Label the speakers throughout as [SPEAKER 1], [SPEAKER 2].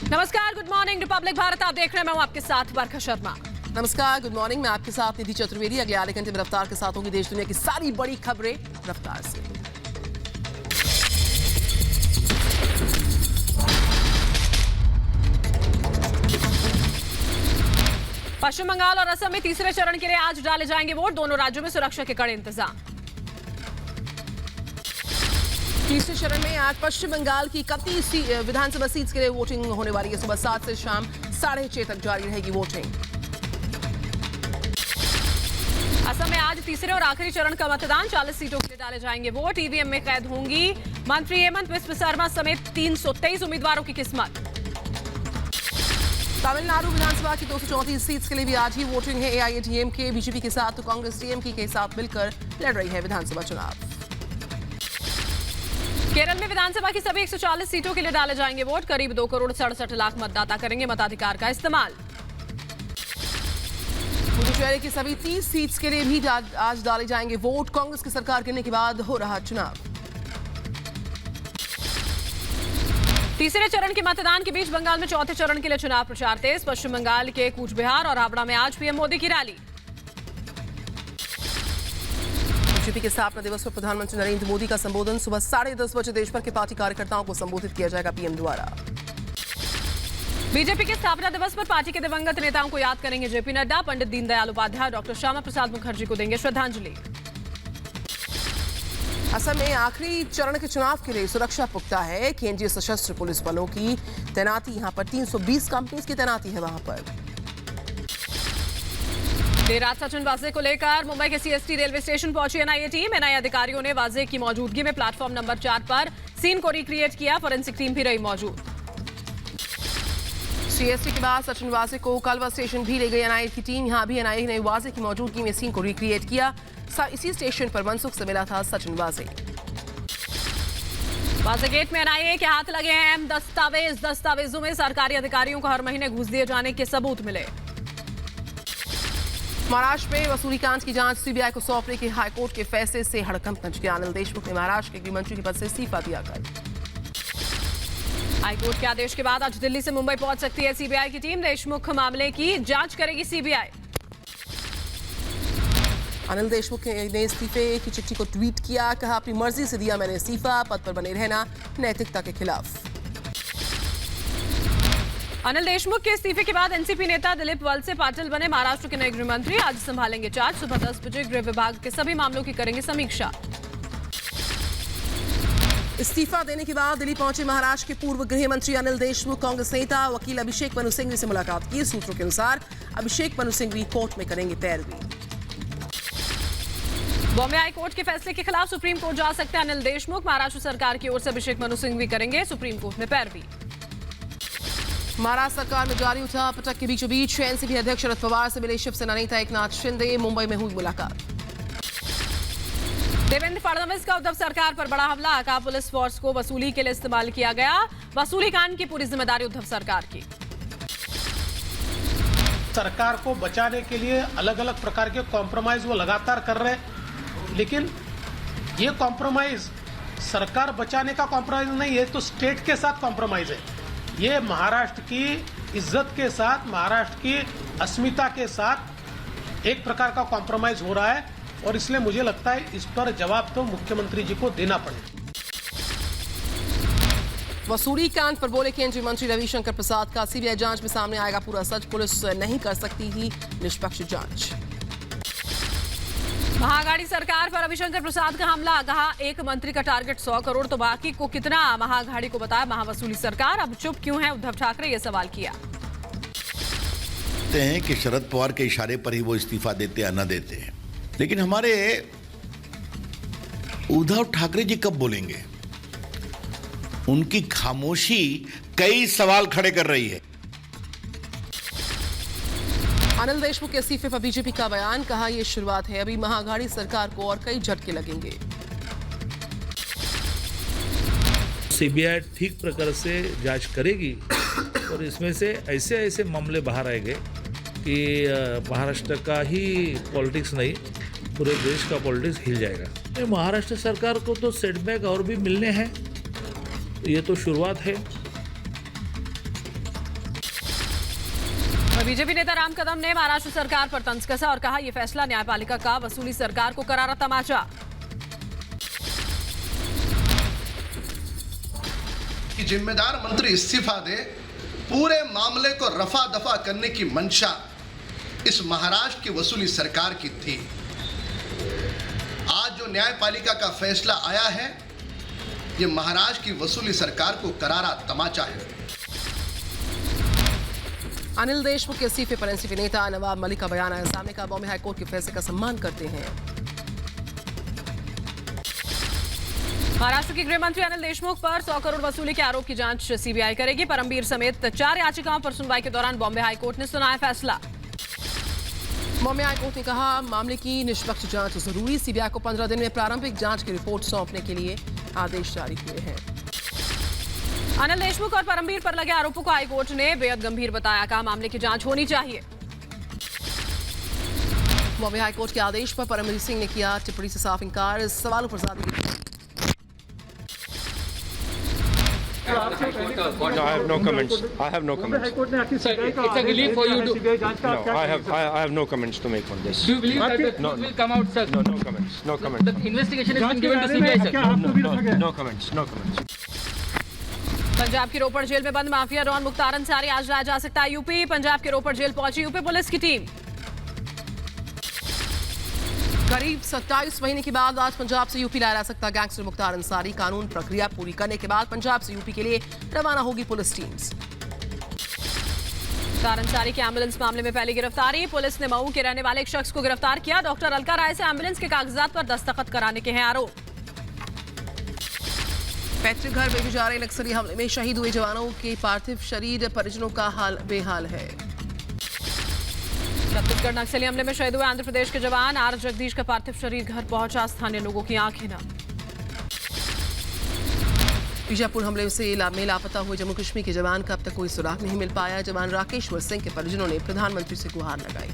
[SPEAKER 1] नमस्कार, good morning Republic Bharat. आप देख रहे हैं, मैं हूं आपके साथ बरखा शर्मा।
[SPEAKER 2] नमस्कार, गुड मॉर्निंग। मैं आपके साथ निधि चतुर्वेदी। अगले आधे घंटे में रफ्तार के साथ होंगी देश दुनिया की सारी बड़ी खबरें रफ्तार से।
[SPEAKER 1] पश्चिम बंगाल और असम में तीसरे चरण के लिए आज डाले जाएंगे वोट। दोनों राज्यों में सुरक्षा के कड़े इंतजाम।
[SPEAKER 2] तीसरे चरण में आज पश्चिम बंगाल की 31 विधानसभा सीट्स के लिए वोटिंग होने वाली है। सुबह 7 से शाम 6:30 तक जारी रहेगी वोटिंग।
[SPEAKER 1] असम में आज तीसरे और आखिरी चरण का मतदान। 40 सीटों के लिए डाले जाएंगे वोट। ईवीएम में कैद होंगी मंत्री हेमंत बिस्व शर्मा समेत 323 उम्मीदवारों की किस्मत।
[SPEAKER 2] तमिलनाडु विधानसभा की 234 सीट्स के लिए भी आज ही वोटिंग है। एआईएडीएमके बीजेपी के साथ तो कांग्रेस डीएमके के साथ मिलकर लड़ रही है विधानसभा चुनाव।
[SPEAKER 1] केरल में विधानसभा की सभी 140 सीटों के लिए डाले जाएंगे वोट। करीब 2 करोड़ 67 लाख मतदाता करेंगे मताधिकार का इस्तेमाल।
[SPEAKER 2] पुडुचेरी की सभी 30 सीट्स के लिए भी आज डाले जाएंगे वोट। कांग्रेस की सरकार गिरने के बाद हो रहा चुनाव।
[SPEAKER 1] तीसरे चरण के मतदान के बीच बंगाल में चौथे चरण के लिए चुनाव प्रचार तेज। पश्चिम बंगाल के कूच बिहार और हावड़ा में आज पीएम मोदी की रैली। बीजेपी के स्थापना दिवस पर प्रधानमंत्री नरेंद्र मोदी का संबोधन। सुबह 10:30 बजे देश भर के पार्टी कार्यकर्ताओं को संबोधित किया जाएगा पीएम द्वारा। बीजेपी के स्थापना दिवस पर पार्टी के दिवंगत नेताओं को याद करेंगे जेपी नड्डा। पंडित दीनदयाल उपाध्याय, डॉक्टर श्यामा प्रसाद मुखर्जी को देंगे श्रद्धांजलि। असम में आखिरी चरण के चुनाव के लिए सुरक्षा पुख्ता है। केंद्रीय सशस्त्र पुलिस बलों की तैनाती यहां पर 320 कंपनीज की तैनाती है वहां पर। देर रात सचिन वाजे को लेकर मुंबई के सीएसटी रेलवे स्टेशन पहुंची एनआईए टीम। एनआईए अधिकारियों ने वाजे की मौजूदगी में प्लेटफॉर्म नंबर 4 पर सीन को रिक्रिएट किया। फोरेंसिक टीम भी रही मौजूद। सीएसटी के बाद सचिन वाजे को कलवा स्टेशन भी ले गई एनआईए की टीम। यहां भी एनआईए ने वाजे की मौजूदगी में सीन को रिक्रिएट किया। इसी स्टेशन पर मनसुख से मिला था सचिन वाजे। वाजे गेट में एनआईए के हाथ लगे हैं अहम दस्तावेज। दस्तावेजों में सरकारी अधिकारियों को हर महीने घूस दिए जाने के सबूत मिले। महाराष्ट्र में वसूली कांड की जांच सीबीआई को सौंपने के हाईकोर्ट के फैसले से हड़कंप मच गया। अनिल देशमुख ने महाराष्ट्र के गृह मंत्री के पद से इस्तीफा दिया। हाईकोर्ट के आदेश के बाद आज दिल्ली से मुंबई पहुंच सकती है सीबीआई की टीम। देशमुख मामले की जांच करेगी सीबीआई। अनिल देशमुख ने इस्तीफे की चिट्ठी को ट्वीट किया। कहा, अपनी मर्जी से दिया मैंने इस्तीफा। पद पर बने रहना नैतिकता के खिलाफ। अनिल देशमुख के इस्तीफे के बाद एनसीपी नेता दिलीप वलसे पाटिल बने महाराष्ट्र के नए गृह मंत्री। आज संभालेंगे चार्ज। सुबह 10 बजे गृह विभाग के सभी मामलों की करेंगे समीक्षा। इस्तीफा देने के बाद दिल्ली पहुंचे महाराष्ट्र के पूर्व गृह मंत्री अनिल देशमुख। कांग्रेस नेता वकील अभिषेक मनु सिंघवी से मुलाकात की। सूत्रों के अनुसार अभिषेक मनु सिंघवी कोर्ट में करेंगे पैरवी। बॉम्बे हाई कोर्ट के फैसले के खिलाफ सुप्रीम कोर्ट जा सकते हैं अनिल देशमुख। महाराष्ट्र सरकार की ओर से अभिषेक मनु सिंघवी करेंगे सुप्रीम कोर्ट में पैरवी। महाराष्ट्र सरकार में जारी उठापटक के बीचों बीच एनसीपी अध्यक्ष शरद पवार से मिले शिवसेना नेता एकनाथ शिंदे। मुंबई में हुई मुलाकात। देवेंद्र फडणवीस का उद्धव सरकार पर बड़ा हमला। कहा, पुलिस फोर्स को वसूली के लिए इस्तेमाल किया गया। वसूली कांड की पूरी जिम्मेदारी उद्धव सरकार की।
[SPEAKER 3] सरकार को बचाने के लिए अलग अलग प्रकार के कॉम्प्रोमाइज वो लगातार कर रहे हैं, लेकिन ये कॉम्प्रोमाइज सरकार बचाने का कॉम्प्रोमाइज नहीं है, तो स्टेट के साथ कॉम्प्रोमाइज है। ये महाराष्ट्र की इज्जत के साथ, महाराष्ट्र की अस्मिता के साथ एक प्रकार का कॉम्प्रोमाइज हो रहा है और इसलिए मुझे लगता है इस पर जवाब तो मुख्यमंत्री जी को देना पड़ेगा।
[SPEAKER 2] वसूली कांड पर बोले केंद्रीय मंत्री रविशंकर प्रसाद का, सीबीआई जांच में सामने आएगा पूरा सच। पुलिस नहीं कर सकती ही निष्पक्ष जांच। महाअघाड़ी सरकार पर रविशंकर प्रसाद का हमला। कहा, एक मंत्री का टारगेट 100 करोड़ तो बाकी को कितना। महाअघाड़ी को बताया महावसूली सरकार। अब चुप क्यों है उद्धव ठाकरे, ये सवाल किया।
[SPEAKER 4] कहते हैं कि शरद पवार के इशारे पर ही वो इस्तीफा देते या न देते हैं, लेकिन हमारे उद्धव ठाकरे जी कब बोलेंगे? उनकी खामोशी कई सवाल खड़े कर रही है।
[SPEAKER 2] अनिल देशमुख के इस्तीफे पर बीजेपी का बयान। कहा, यह शुरुआत है, अभी महाअघाड़ी सरकार को और कई झटके लगेंगे।
[SPEAKER 5] सीबीआई ठीक प्रकार से जांच करेगी और इसमें से ऐसे ऐसे मामले बाहर आएंगे कि महाराष्ट्र का ही पॉलिटिक्स नहीं, पूरे देश का पॉलिटिक्स हिल जाएगा। महाराष्ट्र सरकार को तो सेटबैक और भी मिलने हैं, ये तो शुरुआत है।
[SPEAKER 2] बीजेपी नेता राम कदम ने महाराष्ट्र सरकार पर तंज कसा और कहा यह फैसला न्यायपालिका का वसूली सरकार को करारा तमाचा।
[SPEAKER 6] कि जिम्मेदार मंत्री इस्तीफा दे, पूरे मामले को रफा दफा करने की मंशा इस महाराष्ट्र की वसूली सरकार की थी। आज जो न्यायपालिका का फैसला आया है, ये महाराष्ट्र की वसूली सरकार को करारा तमाचा है।
[SPEAKER 1] अनिल देशमुख के इस्तीफे पर एनसीपी नेता नवाब मलिक का बयान आया सामने का। बॉम्बे हाईकोर्ट के फैसले का सम्मान करते हैं।
[SPEAKER 2] महाराष्ट्र के गृह मंत्री अनिल देशमुख पर 100 करोड़ वसूली के आरोप की जांच सीबीआई करेगी। परमबीर समेत 4 याचिकाओं पर सुनवाई के दौरान बॉम्बे हाईकोर्ट ने सुनाया फैसला।
[SPEAKER 1] बॉम्बे हाईकोर्ट ने कहा मामले की निष्पक्ष जांच जरूरी। सीबीआई को 15 दिन में प्रारंभिक जांच की रिपोर्ट सौंपने के लिए आदेश जारी हुए हैं।
[SPEAKER 2] अनिल देशमुख और परमबीर पर लगे आरोपों को हाईकोर्ट ने बेहद गंभीर बताया। कहा मामले की जांच होनी चाहिए।
[SPEAKER 1] बॉम्बे हाईकोर्ट के आदेश पर परमबीर सिंह ने किया टिप्पणी से साफ इंकार। इस सवालों पर ज्यादा
[SPEAKER 7] No, I have no comments. I have no comments.
[SPEAKER 8] Sir, it's a relief for you to.
[SPEAKER 7] No, I have no comments to make on this.
[SPEAKER 8] Do you believe that the truth will come out, sir?
[SPEAKER 7] No, no comments. No comments.
[SPEAKER 8] The investigation has been given to CBI, sir.
[SPEAKER 7] No comments. No comments.
[SPEAKER 2] Punjab की रोपड़ jail में बंद mafia don Mukhtar Ansari आज लाया जा सकता है UP. Punjab के रोपड़ jail पहुंची यूपी पुलिस की टीम।
[SPEAKER 1] करीब 27 महीने के बाद आज पंजाब से यूपी लाया जा सकता गैंगस्टर मुख्तार अंसारी। कानून प्रक्रिया पूरी करने के बाद पंजाब से यूपी के लिए रवाना होगी पुलिस टीम्स।
[SPEAKER 2] मुख्तार अंसारी के एम्बुलेंस मामले में पहली गिरफ्तारी। पुलिस ने मऊ के रहने वाले एक शख्स को गिरफ्तार किया। डॉक्टर अलका राय से एम्बुलेंस के कागजात पर दस्तखत कराने के हैं आरोप।
[SPEAKER 1] पैतृक घर भेजे जा रहे नक्सली हमले में शहीद हुए जवानों के पार्थिव शरीर परिजनों का हाल बेहाल है।
[SPEAKER 2] छत्तीसगढ़ नक्सली हमले में शहीद हुए आंध्र प्रदेश के जवान आर जगदीश का पार्थिव शरीर घर पहुंचा। स्थानीय लोगों की आंखें नम। बीजापुर हमले से लापता हुए जम्मू कश्मीर के जवान का अब तक कोई सुराग नहीं मिल पाया। जवान राकेश्वर सिंह के परिजनों ने प्रधानमंत्री से गुहार लगाई।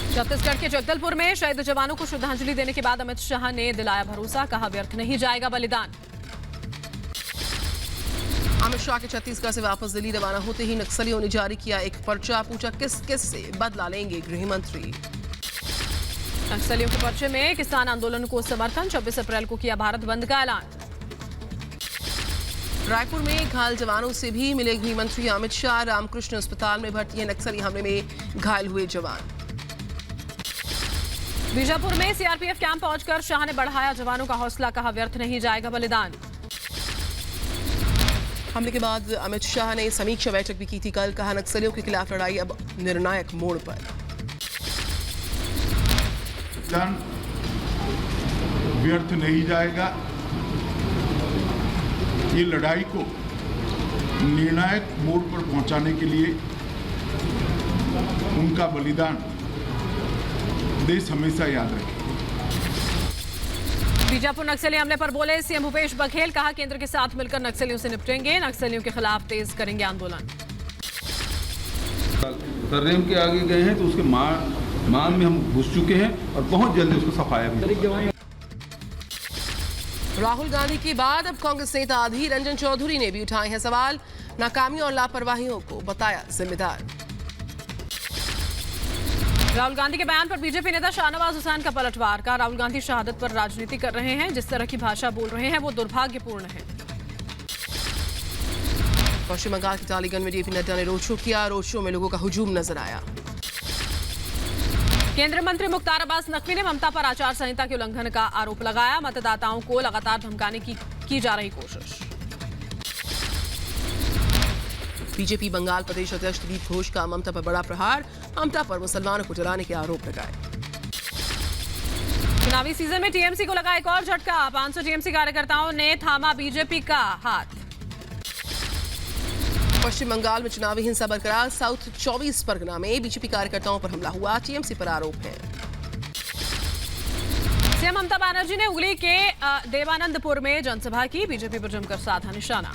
[SPEAKER 2] छत्तीसगढ़ के जगदलपुर में शहीद जवानों को श्रद्धांजलि देने के बाद अमित शाह ने दिलाया भरोसा। कहा व्यर्थ नहीं जाएगा बलिदान। अमित शाह के छत्तीसगढ़ से वापस दिल्ली रवाना होते ही नक्सलियों ने जारी किया एक पर्चा। पूछा किस किस से बदला लेंगे गृह मंत्री। नक्सलियों के पर्चे में किसान आंदोलन को समर्थन। 26 अप्रैल को किया भारत बंद का ऐलान।
[SPEAKER 1] रायपुर में घायल जवानों से भी मिले गृह मंत्री अमित शाह। रामकृष्ण अस्पताल में भर्ती है नक्सली हमले में घायल हुए जवान।
[SPEAKER 2] बीजापुर में सीआरपीएफ कैंप पहुंचकर शाह ने बढ़ाया जवानों का हौसला। कहा व्यर्थ नहीं जाएगा बलिदान।
[SPEAKER 1] हमले के बाद अमित शाह ने समीक्षा बैठक भी की थी कल। कहा नक्सलियों के खिलाफ लड़ाई अब निर्णायक मोड़ पर।
[SPEAKER 9] व्यर्थ नहीं जाएगा। ये लड़ाई को निर्णायक मोड़ पर पहुंचाने के लिए उनका बलिदान देश हमेशा याद रखेगा।
[SPEAKER 2] बीजापुर नक्सली हमले पर बोले सीएम भूपेश बघेल। कहा केंद्र के साथ मिलकर नक्सलियों से निपटेंगे। नक्सलियों के खिलाफ तेज करेंगे आंदोलन।
[SPEAKER 10] तर्रेम के आगे गए हैं तो उसके मान में हम घुस चुके हैं और बहुत जल्दी उसको सफाया भी।
[SPEAKER 1] राहुल गांधी के बाद अब कांग्रेस नेता अधीर रंजन चौधरी ने भी उठाए हैं सवाल। नाकामी और लापरवाहियों को बताया जिम्मेदार।
[SPEAKER 2] राहुल गांधी के बयान पर बीजेपी नेता शाहनवाज हुसैन का पलटवार। कहा राहुल गांधी शहादत पर राजनीति कर रहे हैं। जिस तरह की भाषा बोल रहे हैं वो दुर्भाग्यपूर्ण है। पश्चिम बंगाल के टालीगंज में जेपी नड्डा ने रोड शो किया। रोड शो में लोगों का हुजूम नजर आया। केंद्रीय मंत्री मुख्तार अब्बास नकवी ने ममता पर आचार संहिता के उल्लंघन का आरोप लगाया। मतदाताओं को लगातार धमकाने की जा रही कोशिश। बीजेपी बंगाल प्रदेश अध्यक्ष दिलीप घोष का ममता पर बड़ा प्रहार। ममता पर मुसलमानों को जलाने के आरोप लगाए। चुनावी सीजन में टीएमसी को लगा एक और झटका। 500 टीएमसी कार्यकर्ताओं ने थामा बीजेपी का हाथ। पश्चिम बंगाल में चुनावी हिंसा बरकरार। साउथ 24 परगना में बीजेपी कार्यकर्ताओं पर हमला हुआ। टीएमसी पर आरोप है। सीएम ममता बनर्जी ने हुगली के देवानंदपुर में जनसभा की। बीजेपी पर जमकर साधा निशाना।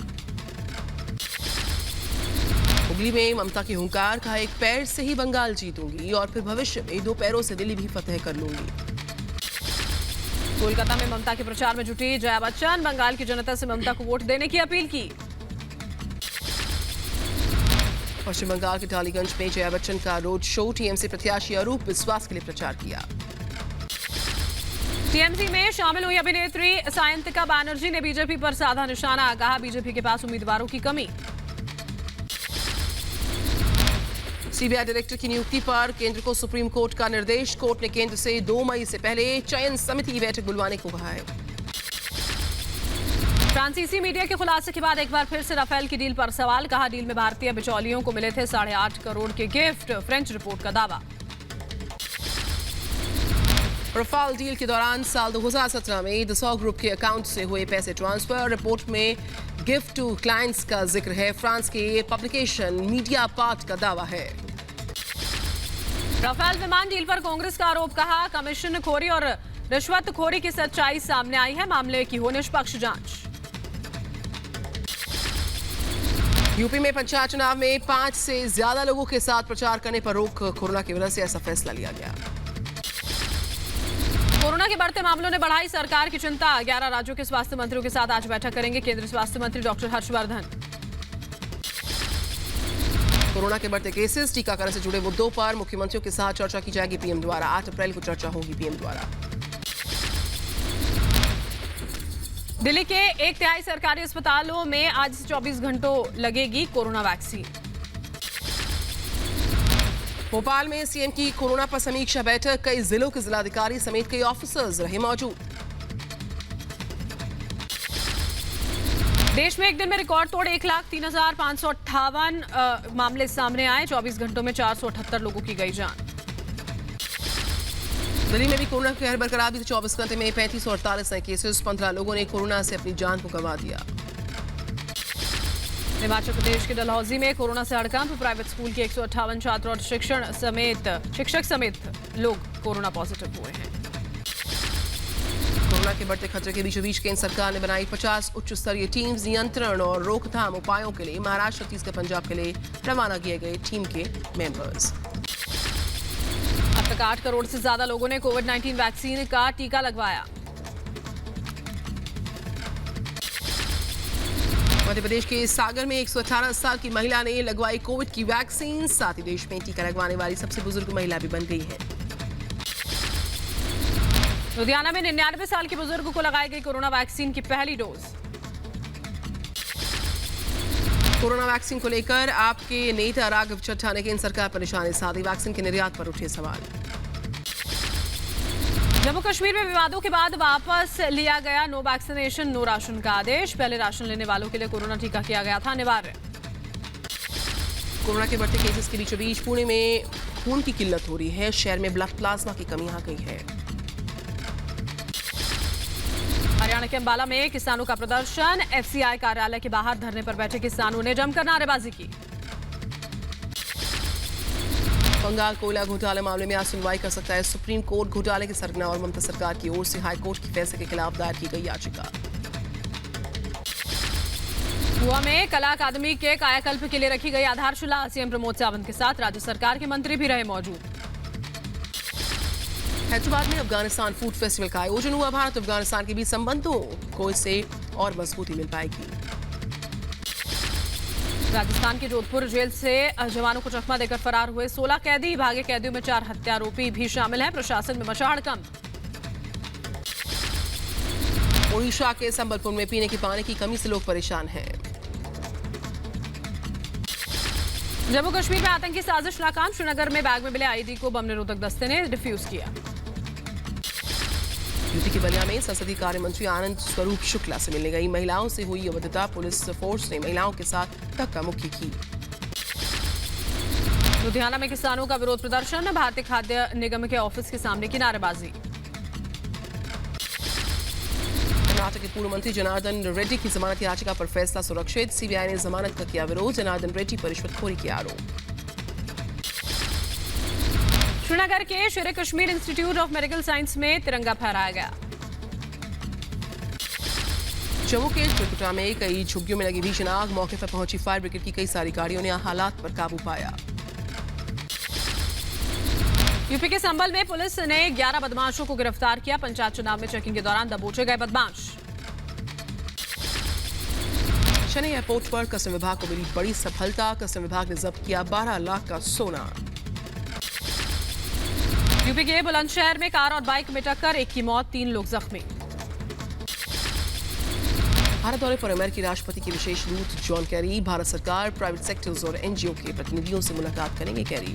[SPEAKER 2] हुगली में ममता की हुंकार। कहा एक पैर से ही बंगाल जीतूंगी और फिर भविष्य में 2 पैरों से दिल्ली भी फतेह कर लूंगी। कोलकाता में ममता के प्रचार में जुटी जया बच्चन। बंगाल की जनता से ममता को वोट देने की अपील की।
[SPEAKER 1] पश्चिम बंगाल के डालीगंज में जया बच्चन का रोड शो, टीएमसी प्रत्याशी अरूप विश्वास के लिए प्रचार किया।
[SPEAKER 2] टीएमसी में शामिल हुई अभिनेत्री सायंतिका बनर्जी ने बीजेपी पर साधा निशाना, कहा बीजेपी के पास उम्मीदवारों की कमी।
[SPEAKER 1] सीबीआई डायरेक्टर की नियुक्ति पर केंद्र को सुप्रीम कोर्ट का निर्देश, कोर्ट ने केंद्र से 2 मई से पहले चयन समिति की बैठक बुलवाने को कहा है।
[SPEAKER 2] फ्रांसीसी मीडिया के खुलासे के बाद एक बार फिर से राफेल की डील पर सवाल, कहा डील में भारतीय बिचौलियों को मिले थे 8.5 करोड़ के गिफ्ट, फ्रेंच रिपोर्ट का दावा।
[SPEAKER 1] राफेल डील के दौरान साल 2017 में दसॉ ग्रुप के अकाउंट से हुए पैसे ट्रांसफर, रिपोर्ट में गिफ्ट टू क्लाइंट्स का जिक्र है। फ्रांस के पब्लिकेशन मीडिया पार्ट का दावा है।
[SPEAKER 2] राफेल विमान डील पर कांग्रेस का आरोप, कहा कमीशन खोरी और रिश्वतखोरी की सच्चाई सामने आई है, मामले की हो निष्पक्ष जांच। यूपी में पंचायत चुनाव में 5 से ज्यादा लोगों के साथ प्रचार करने पर रोक, कोरोना की वजह से ऐसा फैसला लिया गया। कोरोना के बढ़ते मामलों ने बढ़ाई सरकार की चिंता, 11 राज्यों के स्वास्थ्य मंत्रियों के साथ आज बैठक करेंगे केंद्रीय स्वास्थ्य मंत्री डॉक्टर हर्षवर्धन।
[SPEAKER 1] कोरोना के बढ़ते केसेस, टीकाकरण से जुड़े मुद्दों पर मुख्यमंत्रियों के साथ चर्चा की जाएगी पीएम द्वारा। 8 अप्रैल को चर्चा होगी पीएम द्वारा।
[SPEAKER 2] दिल्ली के 1/3 सरकारी अस्पतालों में आज से 24 घंटों लगेगी कोरोना वैक्सीन।
[SPEAKER 1] भोपाल में सीएम की कोरोना पर समीक्षा बैठक, कई जिलों के जिलाधिकारी समेत कई ऑफिसर्स रहे मौजूद।
[SPEAKER 2] देश में एक दिन में रिकॉर्ड तोड़ 1,03,558 मामले सामने आए, 24 घंटों में 478 लोगों की गई जान।
[SPEAKER 1] दिल्ली में भी कोरोना की कहर बरकरार भी, 24 घंटे में 3548 नए केसेस, 15 लोगों ने कोरोना से अपनी जान को गंवा दिया।
[SPEAKER 2] हिमाचल प्रदेश के डलहौजी में कोरोना से हड़कंप, प्राइवेट स्कूल के 158 छात्र और शिक्षक समेत लोग कोरोना पॉजिटिव हुए हैं।
[SPEAKER 1] कोरोना के बढ़ते खतरे के बीचों बीच केंद्र सरकार ने बनाई 50 उच्च स्तरीय टीम्स, नियंत्रण और रोकथाम उपायों के लिए महाराष्ट्र, छत्तीसगढ़, पंजाब के लिए रवाना किए गए टीम के मेंबर्स।
[SPEAKER 2] अब तक 8 करोड़ से ज्यादा लोगों ने कोविड-19 वैक्सीन का टीका लगवाया। मध्य प्रदेश के सागर में 118 साल की महिला ने लगवाई कोविड की वैक्सीन, साथ ही देश में टीका लगवाने वाली सबसे बुजुर्ग महिला भी बन गई है। लुधियाना में 99 साल के बुजुर्ग को लगाई गई कोरोना वैक्सीन की पहली डोज।
[SPEAKER 1] कोरोना वैक्सीन को लेकर आपके नेता राघव चड्ढा ने केंद्र सरकार पर निशाने साधे, वैक्सीन के निर्यात पर उठे सवाल।
[SPEAKER 2] जम्मू कश्मीर में विवादों के बाद वापस लिया गया नो वैक्सीनेशन नो राशन का आदेश, पहले राशन लेने वालों के लिए कोरोना टीका किया गया था अनिवार्य।
[SPEAKER 1] कोरोना के बढ़ते केसेस के बीचों बीच पुणे में खून की किल्लत हो रही है, शहर में ब्लड प्लाज्मा की कमी आ गई है।
[SPEAKER 2] हरियाणा के अंबाला में किसानों का प्रदर्शन, एफसीआई कार्यालय के बाहर धरने पर बैठे किसानों ने जमकर नारेबाजी की। बंगाल कोयला घोटाला मामले में आज सुनवाई कर सकता है सुप्रीम कोर्ट, घोटाले के सरगना और ममता सरकार की ओर से हाई कोर्ट के फैसले के खिलाफ दायर की गई याचिका। गोवा में कला अकादमी के कायाकल्प के लिए रखी गई आधारशिला, सीएम प्रमोद सावंत के साथ राज्य सरकार के मंत्री भी रहे मौजूद। हैदराबाद में अफगानिस्तान फूड फेस्टिवल का आयोजन हुआ, भारत अफगानिस्तान के बीच संबंधों को इससे और मजबूती मिल पाएगी। राजस्थान के जोधपुर जेल से जवानों को चकमा देकर फरार हुए 16 कैदी, भागे कैदियों में 4 हत्यारोपी भी शामिल हैं, प्रशासन में मचा हड़कंप। ओडिशा के संबलपुर में पीने के पानी की कमी से लोग परेशान हैं। जम्मू कश्मीर में आतंकी साजिश नाकाम, श्रीनगर में बैग में मिले आईडी को बम निरोधक दस्ते ने डिफ्यूज किया। यूपी के बलिया में संसदीय कार्य मंत्री आनंद स्वरूप शुक्ला से मिलने गई महिलाओं से हुई अवैधता, पुलिस फोर्स ने महिलाओं के साथ धक्का मुक्की की। लुधियाना में किसानों का विरोध प्रदर्शन, भारतीय खाद्य निगम के ऑफिस के सामने की नारेबाजी। कर्नाटक के पूर्व मंत्री जनार्दन रेड्डी की जमानत याचिका पर फैसला सुरक्षित, सीबीआई ने जमानत का किया विरोध, जनार्दन रेड्डी पर रिश्वतखोरी के आरोप। श्रीनगर के शेर Kashmir institute of medical science में तिरंगा फहराया गया। जम्मू के त्रिकुटा में कई झुग्गियों में लगी भीषण आग, मौके पर पहुंची फायर ब्रिगेड की कई सारी गाड़ियों ने हालात पर काबू पाया। यूपी के संभल में पुलिस ने 11 बदमाशों को गिरफ्तार किया, पंचायत चुनाव में चेकिंग के दौरान दबोचे गए बदमाश।
[SPEAKER 1] चेन्नई एयरपोर्ट पर कस्टम विभाग को मिली बड़ी सफलता। कस्टम विभाग ने जब्त किया 12 लाख का सोना।
[SPEAKER 2] यूपी के बुलंदशहर में कार और बाइक में टक्कर, 1 की मौत, 3 लोग जख्मी।
[SPEAKER 1] भारत दौरे पर अमेरिकी राष्ट्रपति के विशेष दूत जॉन कैरी। भारत सरकार, प्राइवेट सेक्टर्स और एनजीओ के प्रतिनिधियों से मुलाकात करेंगे कैरी।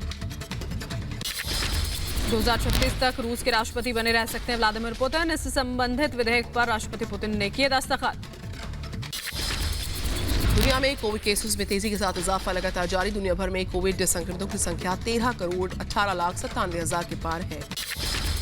[SPEAKER 2] 2036 तक रूस के राष्ट्रपति बने रह सकते हैं व्लादिमीर पुतिन। इससे संबंधित विधेयक पर राष्ट्रपति पुतिन ने किए दस्तखत।
[SPEAKER 1] दुनिया में कोविड केसेस में तेजी के साथ इजाफा लगातार जारी। दुनिया भर में कोविड संक्रमितों की संख्या 13 करोड़ 18 लाख 97 हजार के पार है।